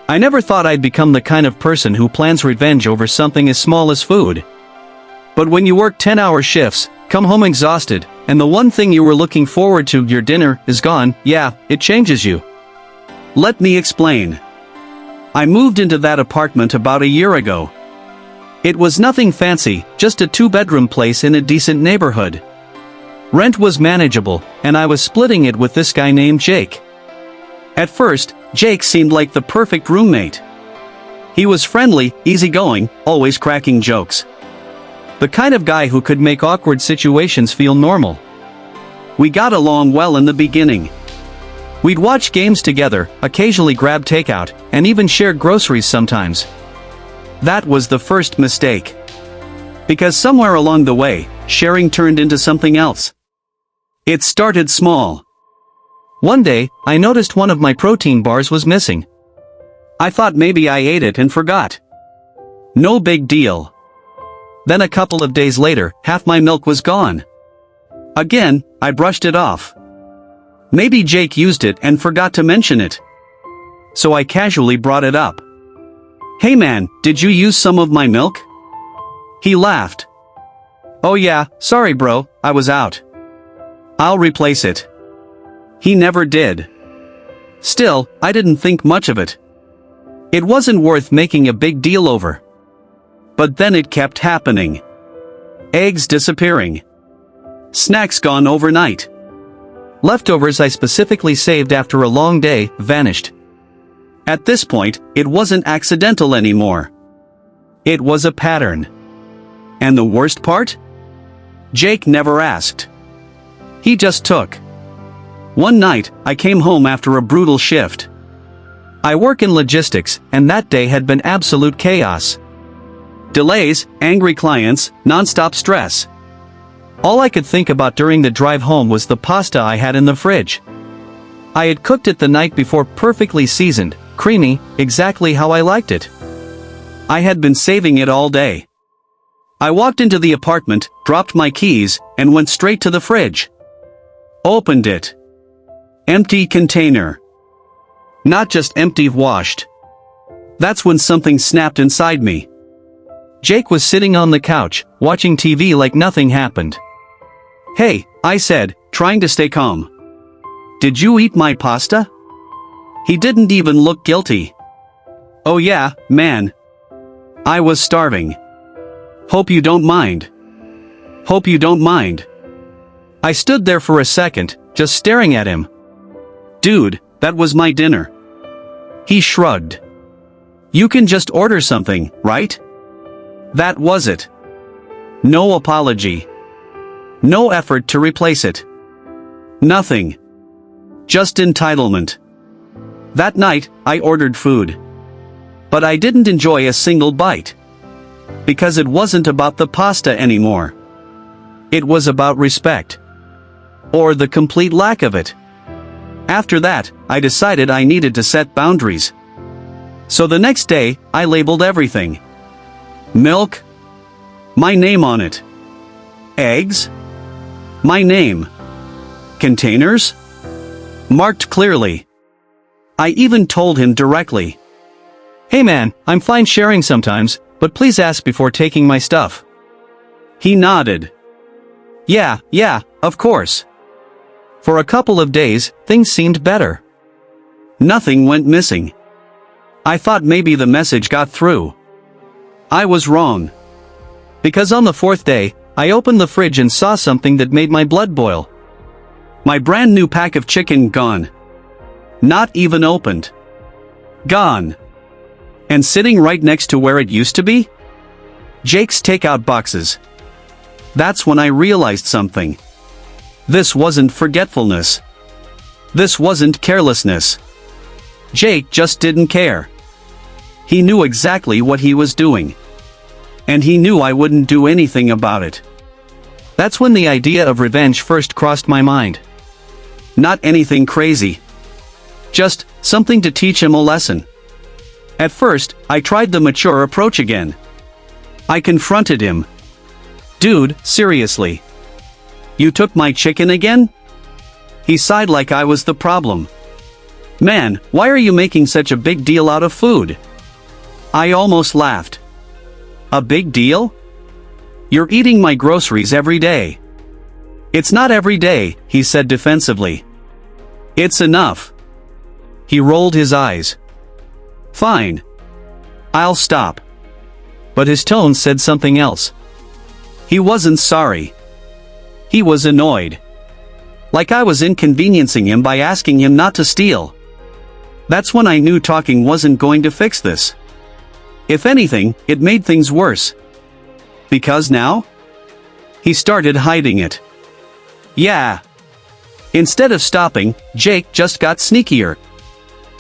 I never thought I'd become the kind of person who plans revenge over something as small as food. But when you work 10-hour shifts, come home exhausted, and the one thing you were looking forward to, your dinner, is gone, yeah, it changes you. Let me explain. I moved into that apartment about a year ago. It was nothing fancy, just a 2-bedroom place in a decent neighborhood. Rent was manageable, and I was splitting it with this guy named Jake. At first, Jake seemed like the perfect roommate. He was friendly, easygoing, always cracking jokes. The kind of guy who could make awkward situations feel normal. We got along well in the beginning. We'd watch games together, occasionally grab takeout, and even share groceries sometimes. That was the first mistake. Because somewhere along the way, sharing turned into something else. It started small. One day, I noticed one of my protein bars was missing. I thought maybe I ate it and forgot. No big deal. Then a couple of days later, half my milk was gone. Again, I brushed it off. Maybe Jake used it and forgot to mention it. So I casually brought it up. "Hey man, did you use some of my milk?" He laughed. "Oh yeah, sorry bro, I was out. I'll replace it." He never did. Still, I didn't think much of it. It wasn't worth making a big deal over. But then it kept happening. Eggs disappearing. Snacks gone overnight. Leftovers I specifically saved after a long day vanished. At this point, it wasn't accidental anymore. It was a pattern. And the worst part? Jake never asked. He just took. One night, I came home after a brutal shift. I work in logistics, and that day had been absolute chaos. Delays, angry clients, non-stop stress. All I could think about during the drive home was the pasta I had in the fridge. I had cooked it the night before, perfectly seasoned, creamy, exactly how I liked it. I had been saving it all day. I walked into the apartment, dropped my keys, and went straight to the fridge. Opened it. Empty container. Not just empty, washed. That's when something snapped inside me. Jake was sitting on the couch, watching TV like nothing happened. "Hey," I said, trying to stay calm. "Did you eat my pasta?" He didn't even look guilty. "Oh yeah, man. I was starving. Hope you don't mind. Hope you don't mind." I stood there for a second, just staring at him. "Dude, that was my dinner." He shrugged. "You can just order something, right?" That was it. No apology. No effort to replace it. Nothing. Just entitlement. That night, I ordered food. But I didn't enjoy a single bite. Because it wasn't about the pasta anymore. It was about respect. Or the complete lack of it. After that, I decided I needed to set boundaries. So the next day, I labeled everything. Milk? My name on it. Eggs? My name. Containers? Marked clearly. I even told him directly. "Hey man, I'm fine sharing sometimes, but please ask before taking my stuff." He nodded. Yeah, of course." For a couple of days, things seemed better. Nothing went missing. I thought maybe the message got through. I was wrong. Because on the fourth day, I opened the fridge and saw something that made my blood boil. My brand new pack of chicken gone. Not even opened. Gone. And sitting right next to where it used to be? Jake's takeout boxes. That's when I realized something. This wasn't forgetfulness. This wasn't carelessness. Jake just didn't care. He knew exactly what he was doing. And he knew I wouldn't do anything about it. That's when the idea of revenge first crossed my mind. Not anything crazy. Just something to teach him a lesson. At first, I tried the mature approach again. I confronted him. "Dude, seriously. You took my chicken again?" He sighed like I was the problem. "Man, why are you making such a big deal out of food?" I almost laughed. "A big deal? You're eating my groceries every day." "It's not every day," he said defensively. "It's enough." He rolled his eyes. "Fine. I'll stop." But his tone said something else. He wasn't sorry. He was annoyed. Like I was inconveniencing him by asking him not to steal. That's when I knew talking wasn't going to fix this. If anything, it made things worse. Because now? He started hiding it. Yeah. Instead of stopping, Jake just got sneakier.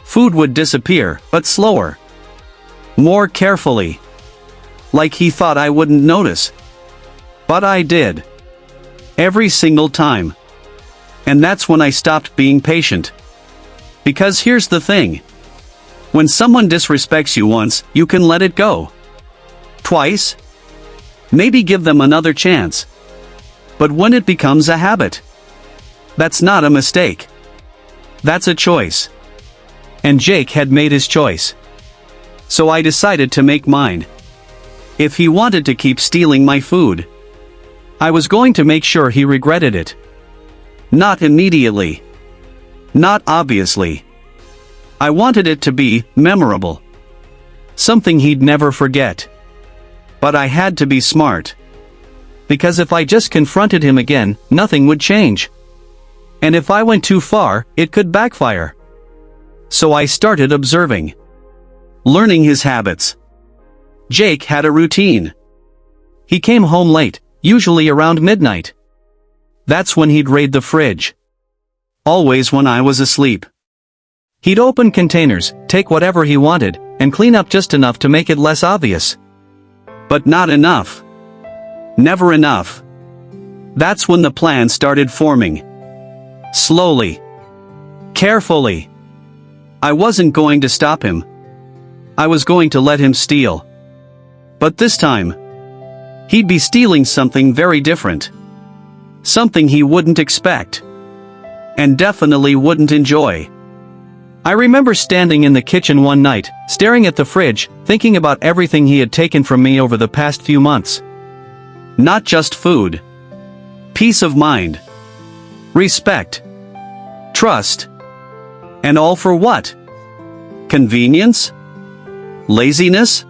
Food would disappear, but slower. More carefully. Like he thought I wouldn't notice. But I did. Every single time. And that's when I stopped being patient. Because here's the thing. When someone disrespects you once, you can let it go. Twice? Maybe give them another chance. But when it becomes a habit, that's not a mistake. That's a choice. And Jake had made his choice. So I decided to make mine. If he wanted to keep stealing my food, I was going to make sure he regretted it. Not immediately. Not obviously. I wanted it to be memorable. Something he'd never forget. But I had to be smart. Because if I just confronted him again, nothing would change. And if I went too far, it could backfire. So I started observing. Learning his habits. Jake had a routine. He came home late, usually around midnight. That's when he'd raid the fridge. Always when I was asleep. He'd open containers, take whatever he wanted, and clean up just enough to make it less obvious. But not enough. Never enough. That's when the plan started forming. Slowly. Carefully. I wasn't going to stop him. I was going to let him steal. But this time, he'd be stealing something very different. Something he wouldn't expect. And definitely wouldn't enjoy. I remember standing in the kitchen one night, staring at the fridge, thinking about everything he had taken from me over the past few months. Not just food. Peace of mind. Respect. Trust. And all for what? Convenience? Laziness?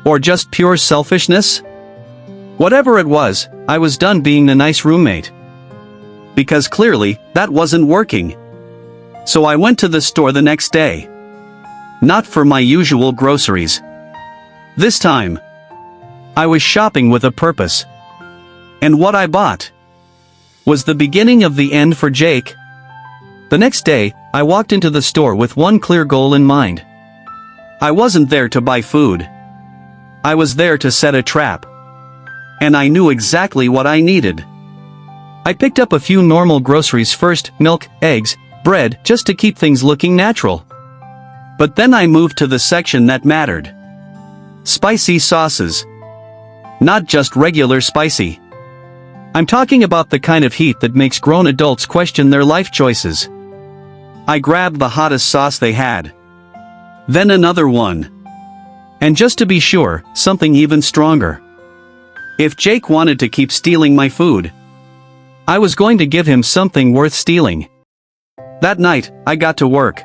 Or just pure selfishness? Whatever it was, I was done being the nice roommate. Because clearly, that wasn't working. So I went to the store the next day. Not for my usual groceries. This time, I was shopping with a purpose. And what I bought was the beginning of the end for Jake. The next day, I walked into the store with one clear goal in mind. I wasn't there to buy food. I was there to set a trap. And I knew exactly what I needed. I picked up a few normal groceries first, milk, eggs, bread, just to keep things looking natural. But then I moved to the section that mattered. Spicy sauces. Not just regular spicy. I'm talking about the kind of heat that makes grown adults question their life choices. I grabbed the hottest sauce they had. Then another one. And just to be sure, something even stronger. If Jake wanted to keep stealing my food, I was going to give him something worth stealing. That night, I got to work.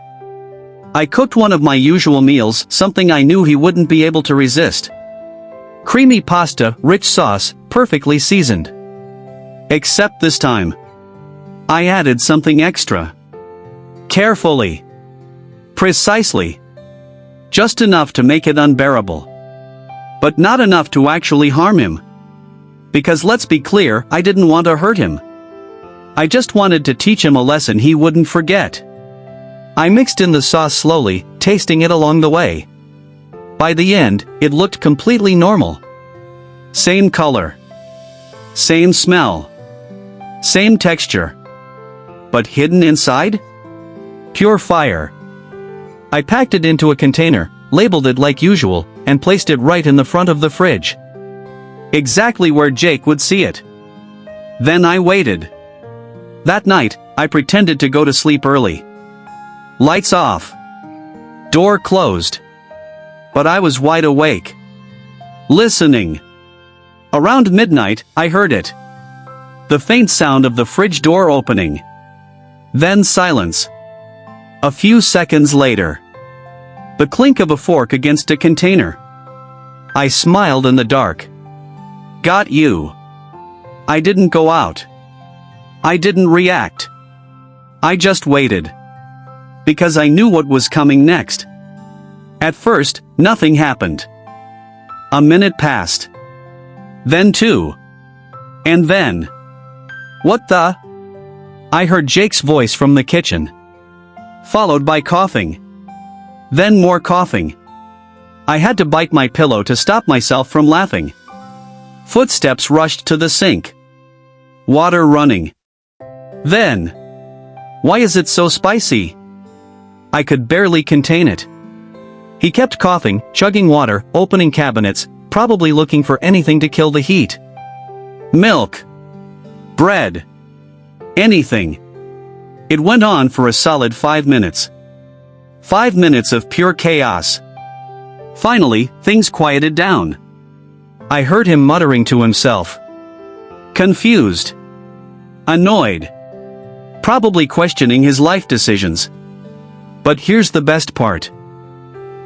I cooked one of my usual meals, something I knew he wouldn't be able to resist. Creamy pasta, rich sauce, perfectly seasoned. Except this time, I added something extra. Carefully. Precisely. Just enough to make it unbearable. But not enough to actually harm him. Because let's be clear, I didn't want to hurt him. I just wanted to teach him a lesson he wouldn't forget. I mixed in the sauce slowly, tasting it along the way. By the end, it looked completely normal. Same color. Same smell. Same texture. But hidden inside? Pure fire. I packed it into a container, labeled it like usual, and placed it right in the front of the fridge. Exactly where Jake would see it. Then I waited. That night, I pretended to go to sleep early. Lights off. Door closed. But I was wide awake. Listening. Around midnight, I heard it. The faint sound of the fridge door opening. Then silence. A few seconds later. The clink of a fork against a container. I smiled in the dark. Got you. I didn't go out. I didn't react. I just waited. Because I knew what was coming next. At first, nothing happened. A minute passed. Then 2. And then. What the? I heard Jake's voice from the kitchen. Followed by coughing. Then more coughing. I had to bite my pillow to stop myself from laughing. Footsteps rushed to the sink. Water running. Then. Why is it so spicy? I could barely contain it. He kept coughing, chugging water, opening cabinets, probably looking for anything to kill the heat. Milk. Bread. Anything. It went on for a solid 5 minutes. 5 minutes of pure chaos. Finally, things quieted down. I heard him muttering to himself. Confused. Annoyed. Probably questioning his life decisions. But here's the best part.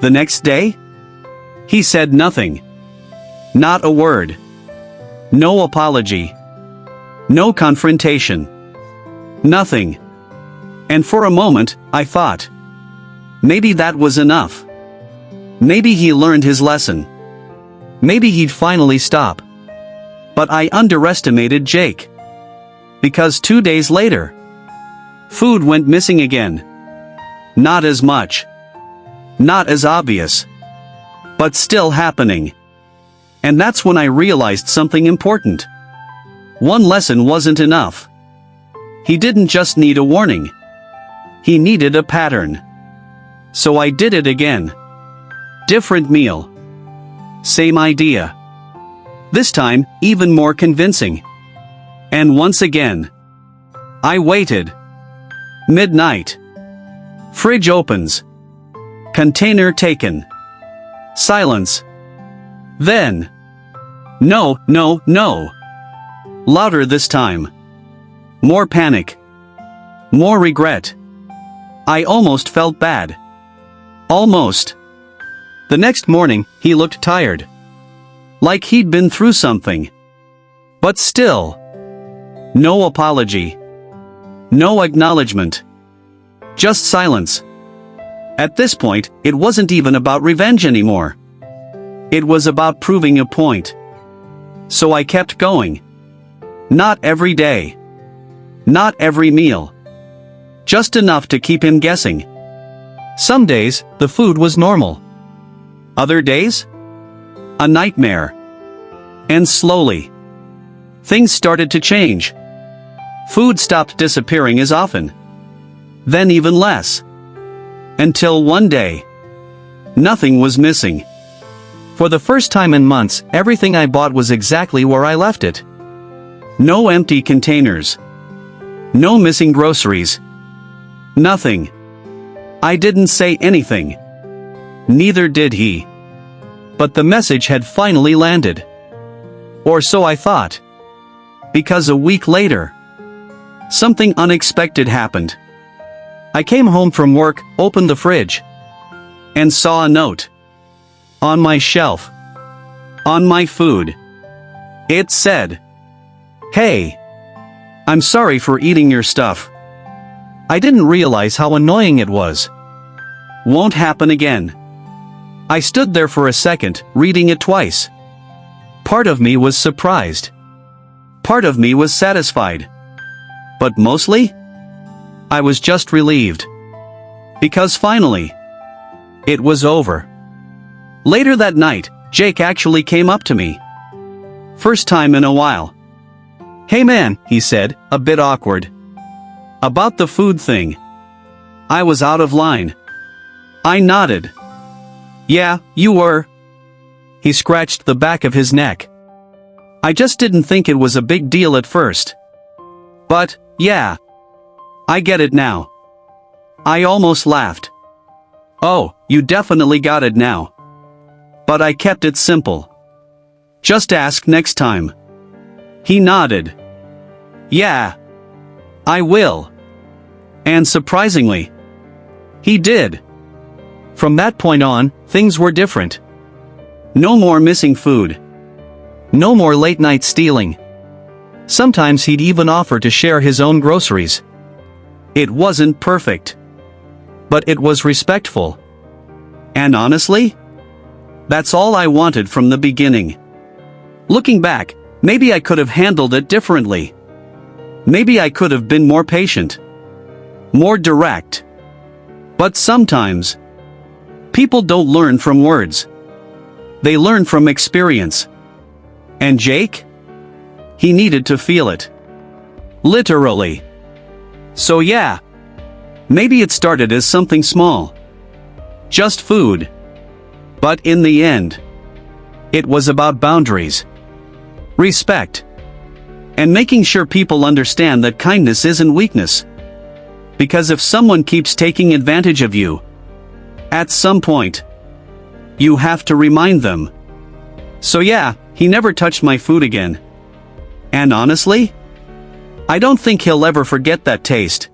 The next day? He said nothing. Not a word. No apology. No confrontation. Nothing. And for a moment, I thought. Maybe that was enough. Maybe he learned his lesson. Maybe he'd finally stop. But I underestimated Jake. Because 2 days later, food went missing again. Not as much. Not as obvious. But still happening. And that's when I realized something important. One lesson wasn't enough. He didn't just need a warning. He needed a pattern. So I did it again. Different meal. Same idea. This time, even more convincing. And once again. I waited. Midnight. Fridge opens. Container taken. Silence. Then. No, no, no. Louder this time. More panic. More regret. I almost felt bad. Almost. The next morning, he looked tired. Like he'd been through something. But still. No apology. No acknowledgement. Just silence. At this point, it wasn't even about revenge anymore. It was about proving a point. So I kept going. Not every day. Not every meal. Just enough to keep him guessing. Some days, the food was normal. Other days? A nightmare. And slowly, things started to change. Food stopped disappearing as often. Then even less. Until one day, nothing was missing. For the first time in months, everything I bought was exactly where I left it. No empty containers. No missing groceries. Nothing. I didn't say anything. Neither did he. But the message had finally landed. Or so I thought. Because a week later, something unexpected happened. I came home from work, opened the fridge, and saw a note. On my shelf. On my food. It said, "Hey, I'm sorry for eating your stuff. I didn't realize how annoying it was. Won't happen again." I stood there for a second, reading it twice. Part of me was surprised. Part of me was satisfied. But mostly, I was just relieved. Because finally, it was over. Later that night, Jake actually came up to me. First time in a while. "Hey man," he said, a bit awkward. "About the food thing." I was out of line. I nodded. "Yeah, you were." He scratched the back of his neck. "I just didn't think it was a big deal at first. But, yeah. I get it now. I almost laughed. "Oh, you definitely got it now." But I kept it simple. "Just ask next time." He nodded. "Yeah. I will." And surprisingly, he did. From that point on, things were different. No more missing food. No more late night stealing. Sometimes he'd even offer to share his own groceries. It wasn't perfect. But it was respectful. And honestly, that's all I wanted from the beginning. Looking back, maybe I could have handled it differently. Maybe I could have been more patient. More direct. But sometimes, people don't learn from words. They learn from experience. And Jake? He needed to feel it. Literally. So yeah. Maybe it started as something small. Just food. But in the end, it was about boundaries. Respect. And making sure people understand that kindness isn't weakness. Because if someone keeps taking advantage of you, at some point, you have to remind them. So yeah, he never touched my food again. And honestly, I don't think he'll ever forget that taste.